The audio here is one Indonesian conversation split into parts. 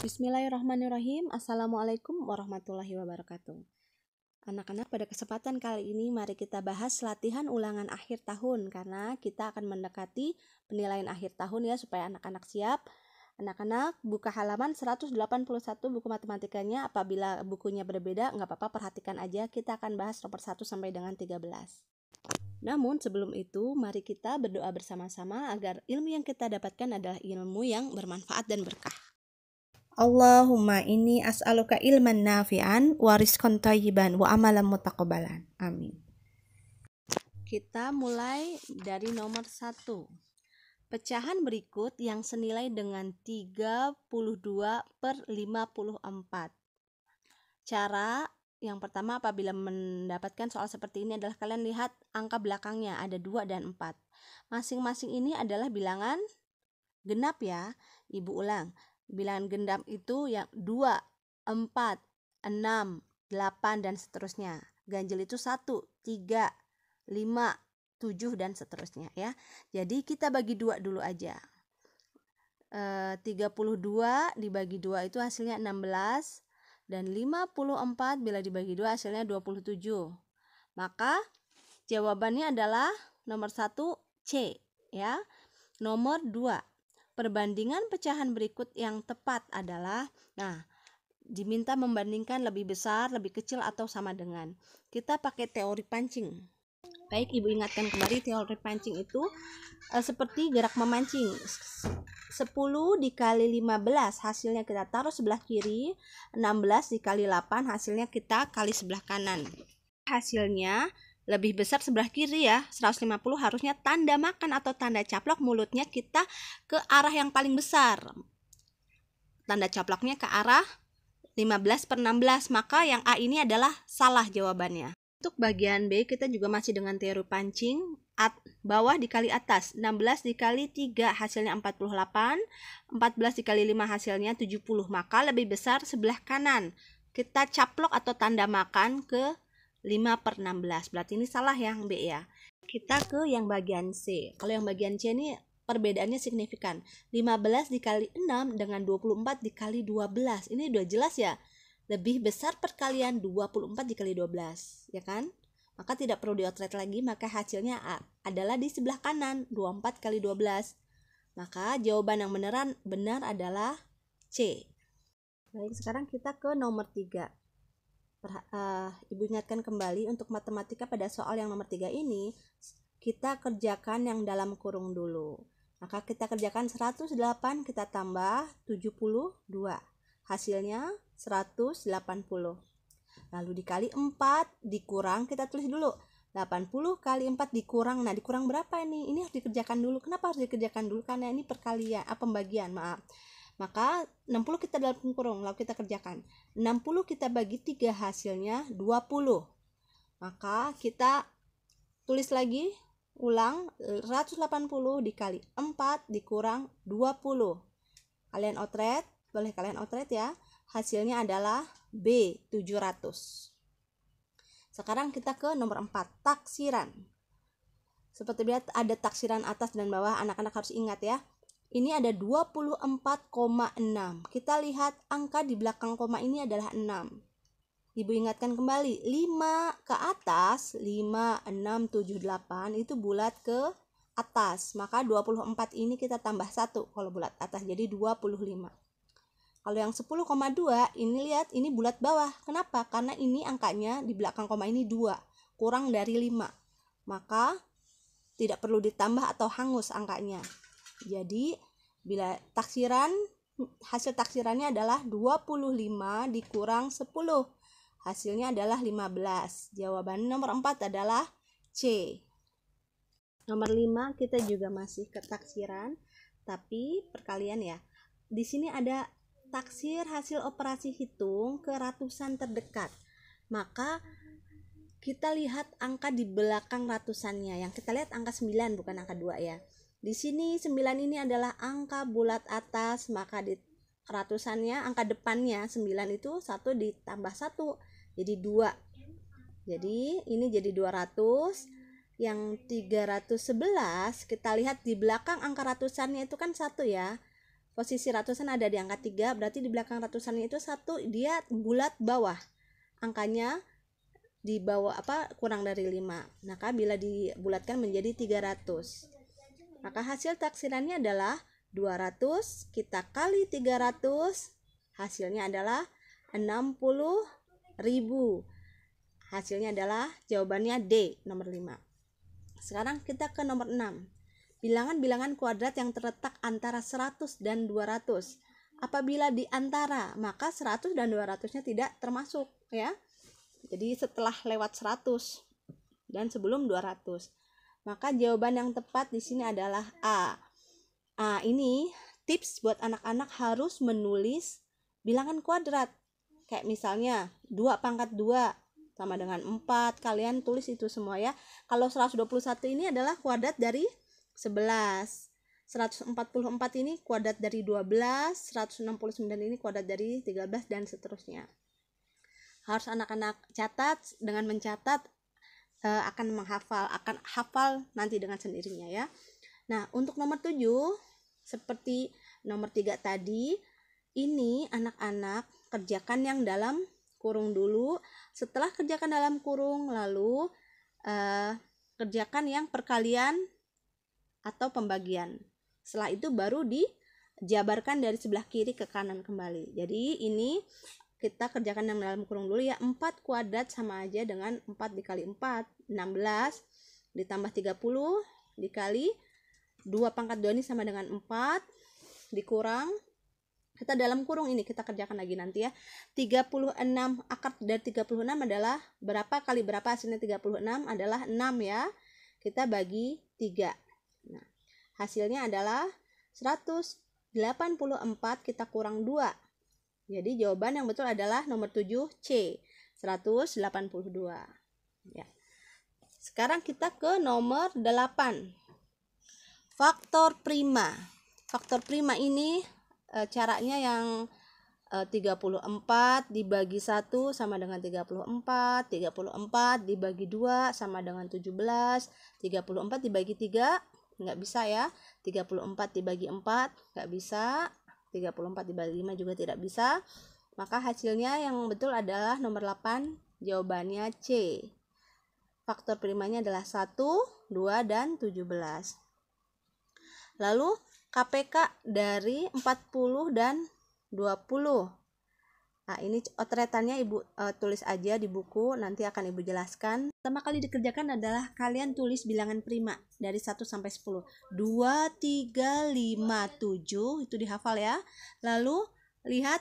Bismillahirrahmanirrahim. Assalamualaikum warahmatullahi wabarakatuh. Anak-anak, pada kesempatan kali ini mari kita bahas latihan ulangan akhir tahun, karena kita akan mendekati penilaian akhir tahun ya, supaya anak-anak siap. Anak-anak buka halaman 181 buku matematikanya. Apabila bukunya berbeda nggak apa-apa, perhatikan aja. Kita akan bahas nomor 1 sampai dengan 13. Namun sebelum itu mari kita berdoa bersama-sama agar ilmu yang kita dapatkan adalah ilmu yang bermanfaat dan berkah. Allahumma inni as'aluka ilman nafi'an wa rizqan thayyiban wa amalan mutaqabbalan. Amin. Kita mulai dari nomor 1. Pecahan berikut yang senilai dengan 32/54. Cara yang pertama, apabila mendapatkan soal seperti ini adalah kalian lihat angka belakangnya, ada 2 dan 4. Masing-masing ini adalah bilangan genap ya. Ibu ulang. Bilangan genap itu yang 2, 4, 6, 8 dan seterusnya. Ganjil itu 1, 3, 5, 7 dan seterusnya ya. Jadi kita bagi 2 dulu aja. 32 dibagi 2 itu hasilnya 16 dan 54 bila dibagi 2 hasilnya 27. Maka jawabannya adalah nomor 1 C ya. Nomor 2. Perbandingan pecahan berikut yang tepat adalah, diminta membandingkan lebih besar, lebih kecil, atau sama dengan. Kita pakai teori pancing. Baik, Ibu ingatkan kembali, teori pancing itu seperti gerak memancing. 10 dikali 15 hasilnya kita taruh sebelah kiri, 16 dikali 8 hasilnya kita kali sebelah kanan. Hasilnya lebih besar sebelah kiri ya, 150 harusnya tanda makan atau tanda caplok, mulutnya kita ke arah yang paling besar. Tanda caploknya ke arah 15/16, maka yang A ini adalah salah jawabannya. Untuk bagian B kita juga masih dengan teori pancing, bawah dikali atas, 16 dikali 3 hasilnya 48, 14 dikali 5 hasilnya 70, maka lebih besar sebelah kanan. Kita caplok atau tanda makan ke 5/16, berarti ini salah yang B ya. Kita ke yang bagian C. Kalau yang bagian C ini perbedaannya signifikan. 15 dikali 6 dengan 24 dikali 12. Ini udah jelas ya. Lebih besar perkalian 24 dikali 12, ya kan? Maka tidak perlu diotret lagi, maka hasilnya A adalah di sebelah kanan, 24 kali 12. Maka jawaban yang benar adalah C. Baik, sekarang kita ke nomor 3. Ibu ingatkan kembali, untuk matematika pada soal yang nomor 3 ini kita kerjakan yang dalam kurung dulu. Maka kita kerjakan 108 kita tambah 72, hasilnya 180. Lalu dikali 4 dikurang, kita tulis dulu 80 kali 4 dikurang. Nah, dikurang berapa ini? Ini harus dikerjakan dulu. Kenapa harus dikerjakan dulu? Karena ini perkalian, pembagian, maaf. Maka 60 kita dalam kurung, lalu kita kerjakan. 60 kita bagi 3 hasilnya 20. Maka kita tulis lagi, ulang, 180 dikali 4 dikurang 20. Kalian otret, boleh kalian otret ya. Hasilnya adalah B, 700. Sekarang kita ke nomor 4, taksiran. Seperti lihat ada taksiran atas dan bawah, anak-anak harus ingat ya. Ini ada 24,6. Kita lihat angka di belakang koma ini adalah 6. Ibu ingatkan kembali, 5 ke atas, 5, 6, 7, 8 itu bulat ke atas. Maka 24 ini kita tambah 1 kalau bulat atas, jadi 25. Kalau yang 10,2 ini lihat, ini bulat bawah. Kenapa? Karena ini angkanya di belakang koma ini 2, kurang dari 5. Maka tidak perlu ditambah atau hangus angkanya. Jadi bila hasil taksirannya adalah 25 dikurang 10, hasilnya adalah 15. Jawaban nomor 4 adalah C. Nomor 5 kita juga masih ke taksiran, tapi perkalian ya. Di sini ada taksir hasil operasi hitung ke ratusan terdekat. Maka kita lihat angka di belakang ratusannya. Yang kita lihat angka 9 bukan angka 2 ya. Di sini 9 ini adalah angka bulat atas, maka di ratusannya angka depannya 9 itu 1 ditambah 1 jadi 2. Jadi ini jadi 200. Yang 311 kita lihat di belakang angka ratusannya itu kan 1 ya. posisi ratusan ada di angka 3, berarti di belakang ratusannya itu 1 dia bulat bawah. Angkanya di bawah kurang dari 5. Maka bila dibulatkan menjadi 300. Maka hasil taksirannya adalah 200 kita kali 300, hasilnya adalah 60.000. Hasilnya adalah jawabannya D, nomor 5. Sekarang kita ke nomor 6. Bilangan-bilangan kuadrat yang terletak antara 100 dan 200. Apabila di antara, maka 100 dan 200-nya tidak termasuk, ya. Jadi setelah lewat 100 dan sebelum 200. Maka jawaban yang tepat di sini adalah A. Ini tips buat anak-anak harus menulis bilangan kuadrat. Kayak misalnya 2 pangkat 2 sama dengan 4. Kalian tulis itu semua ya. Kalau 121 ini adalah kuadrat dari 11. 144 ini kuadrat dari 12. 169 ini kuadrat dari 13 dan seterusnya. Harus anak-anak catat. Dengan mencatat akan hafal nanti dengan sendirinya ya. Nah, untuk nomor 7 seperti nomor 3 tadi, ini anak-anak kerjakan yang dalam kurung dulu. Setelah kerjakan dalam kurung, lalu kerjakan yang perkalian atau pembagian. Setelah itu baru dijabarkan dari sebelah kiri ke kanan kembali. Jadi ini kita kerjakan yang dalam kurung dulu ya. 4 kuadrat sama aja dengan 4 dikali 4, 16 ditambah 30 dikali 2 pangkat 2 ini sama dengan 4 dikurang, kita dalam kurung ini kita kerjakan lagi nanti ya. 36 akar dari 36 adalah berapa kali berapa, hasilnya 36 adalah 6 ya. Kita bagi 3. Nah, hasilnya adalah 184 kita kurang 2. Jadi jawaban yang betul adalah nomor 7C, 182. Ya. Sekarang kita ke nomor 8. Faktor prima. Faktor prima ini caranya yang 34 dibagi 1 sama dengan 34, 34 dibagi 2 sama dengan 17, 34 dibagi 3 nggak bisa ya, 34 dibagi 4 nggak bisa, 34 dibagi 5 juga tidak bisa. Maka hasilnya yang betul adalah nomor 8, jawabannya C. Faktor primanya adalah 1, 2, dan 17. Lalu KPK dari 40 dan 20. Nah, ini otretannya Ibu tulis aja di buku, nanti akan Ibu jelaskan. Pertama kali dikerjakan adalah kalian tulis bilangan prima dari 1 sampai 10. 2, 3, 5, 7 itu dihafal ya. Lalu lihat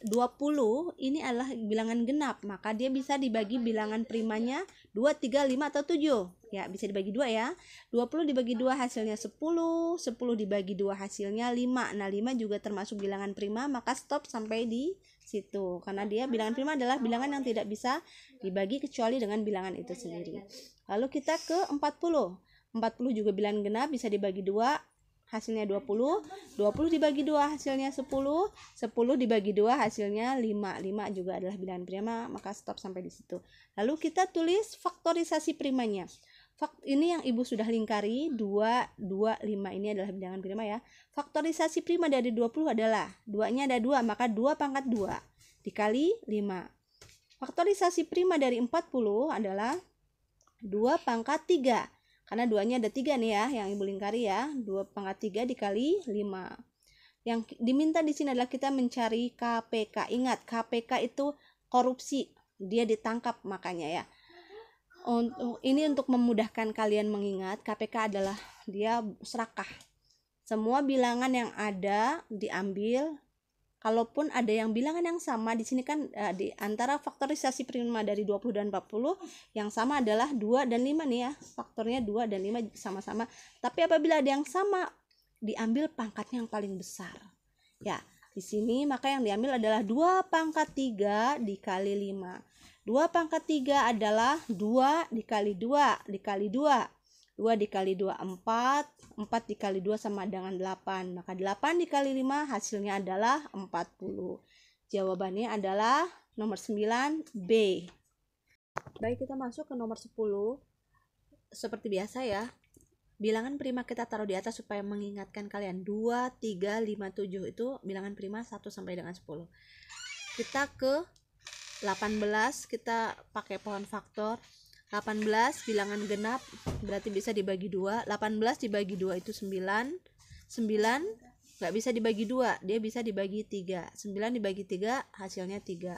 20 ini adalah bilangan genap, maka dia bisa dibagi bilangan primanya 2, 3, 5 atau 7. Ya, bisa dibagi 2 ya. 20 dibagi 2 hasilnya 10, 10 dibagi 2 hasilnya 5. Nah, 5 juga termasuk bilangan prima, maka stop sampai di situ. Karena dia bilangan prima adalah bilangan yang tidak bisa dibagi kecuali dengan bilangan itu sendiri. Lalu kita ke 40. 40 juga bilangan genap, bisa dibagi 2, hasilnya 20. 20 dibagi 2 hasilnya 10. 10 dibagi 2 hasilnya 5. 5 juga adalah bilangan prima, maka stop sampai di situ. Lalu kita tulis faktorisasi primanya. Ini yang Ibu sudah lingkari, 2, 2, 5 ini adalah bilangan prima ya. Faktorisasi prima dari 20 adalah 2-nya ada 2, maka 2 pangkat 2 dikali 5. Faktorisasi prima dari 40 adalah 2 pangkat 3. Karena 2-nya ada 3 nih ya, yang Ibu lingkari ya. 2 pangkat 3 dikali 5. Yang diminta di sini adalah kita mencari KPK. Ingat, KPK itu korupsi, dia ditangkap makanya ya. Untuk memudahkan kalian mengingat, KPK adalah dia serakah. Semua bilangan yang ada diambil. Kalaupun ada yang bilangan yang sama, di sini kan di antara faktorisasi prima dari 20 dan 40 yang sama adalah 2 dan 5 nih ya. Faktornya 2 dan 5 sama-sama. Tapi apabila ada yang sama, diambil pangkatnya yang paling besar. Ya, di sini maka yang diambil adalah 2 pangkat 3 dikali 5. 2 pangkat 3 adalah 2 dikali 2 dikali 2. 2 dikali 2 4. 4 dikali 2 sama dengan 8. Maka 8 dikali 5 hasilnya adalah 40. Jawabannya adalah nomor 9 B. Baik, kita masuk ke nomor 10. Seperti biasa ya, bilangan prima kita taruh di atas supaya mengingatkan kalian. 2, 3, 5, 7 itu bilangan prima 1 sampai dengan 10. Kita ke 18, kita pakai pohon faktor. 18 bilangan genap berarti bisa dibagi 2. 18 dibagi 2 itu 9. 9 nggak bisa dibagi 2, dia bisa dibagi 3. 9 dibagi 3 hasilnya 3.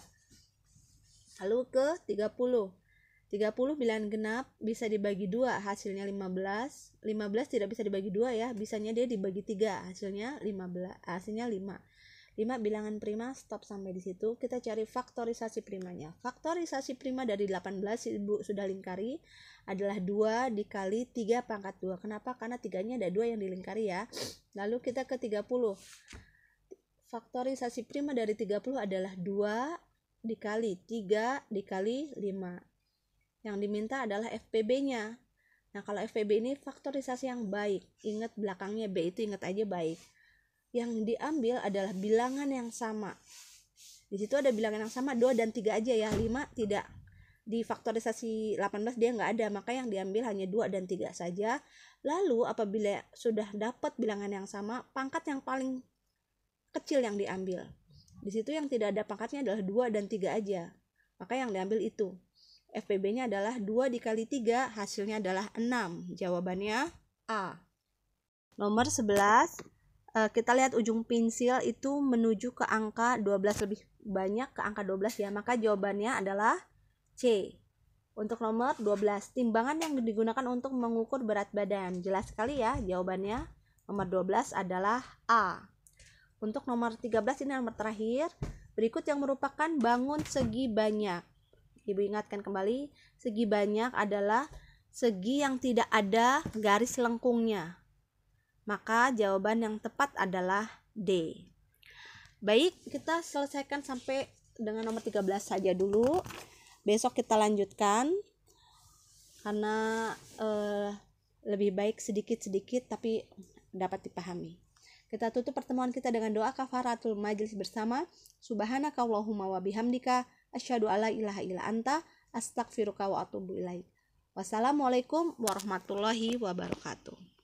Lalu ke 30. 30 bilangan genap bisa dibagi 2, hasilnya 15. 15 tidak bisa dibagi 2 ya, bisanya dia dibagi 3, hasilnya 15, hasilnya 5. 5 bilangan prima, stop sampai di situ. Kita cari faktorisasi primanya. Faktorisasi prima dari 18 Ibu sudah lingkari adalah 2 dikali 3 pangkat 2. Kenapa? Karena 3-nya ada 2 yang dilingkari ya. Lalu kita ke 30. Faktorisasi prima dari 30 adalah 2 dikali 3 dikali 5. Yang diminta adalah FPB-nya. Nah, kalau FPB ini faktorisasi yang baik. Ingat belakangnya B itu, ingat aja baik. Yang diambil adalah bilangan yang sama. Di situ ada bilangan yang sama 2 dan 3 aja ya. 5 tidak. Di faktorisasi 18 dia nggak ada, maka yang diambil hanya 2 dan 3 saja. Lalu apabila sudah dapat bilangan yang sama, pangkat yang paling kecil yang diambil. Di situ yang tidak ada pangkatnya adalah 2 dan 3 aja. Maka yang diambil itu. FPB-nya adalah 2 dikali 3, hasilnya adalah 6. Jawabannya A. Nomor 11. Kita lihat ujung pensil itu menuju ke angka 12 lebih banyak ke angka 12 ya, maka jawabannya adalah C. Untuk nomor 12, timbangan yang digunakan untuk mengukur berat badan. Jelas sekali ya jawabannya. Nomor 12 adalah A. Untuk nomor 13, ini nomor terakhir. Berikut yang merupakan bangun segi banyak. Ibu ingatkan kembali, segi banyak adalah segi yang tidak ada garis lengkungnya. Maka jawaban yang tepat adalah D. Baik, kita selesaikan sampai dengan nomor 13 saja dulu. Besok kita lanjutkan karena lebih baik sedikit-sedikit tapi dapat dipahami. Kita tutup pertemuan kita dengan doa kafaratul majlis bersama. Subhanakallahumma wa bihamdika asyhadu alla ilaha illa anta astaghfiruka wa atubu ilaik. Wassalamualaikum warahmatullahi wabarakatuh.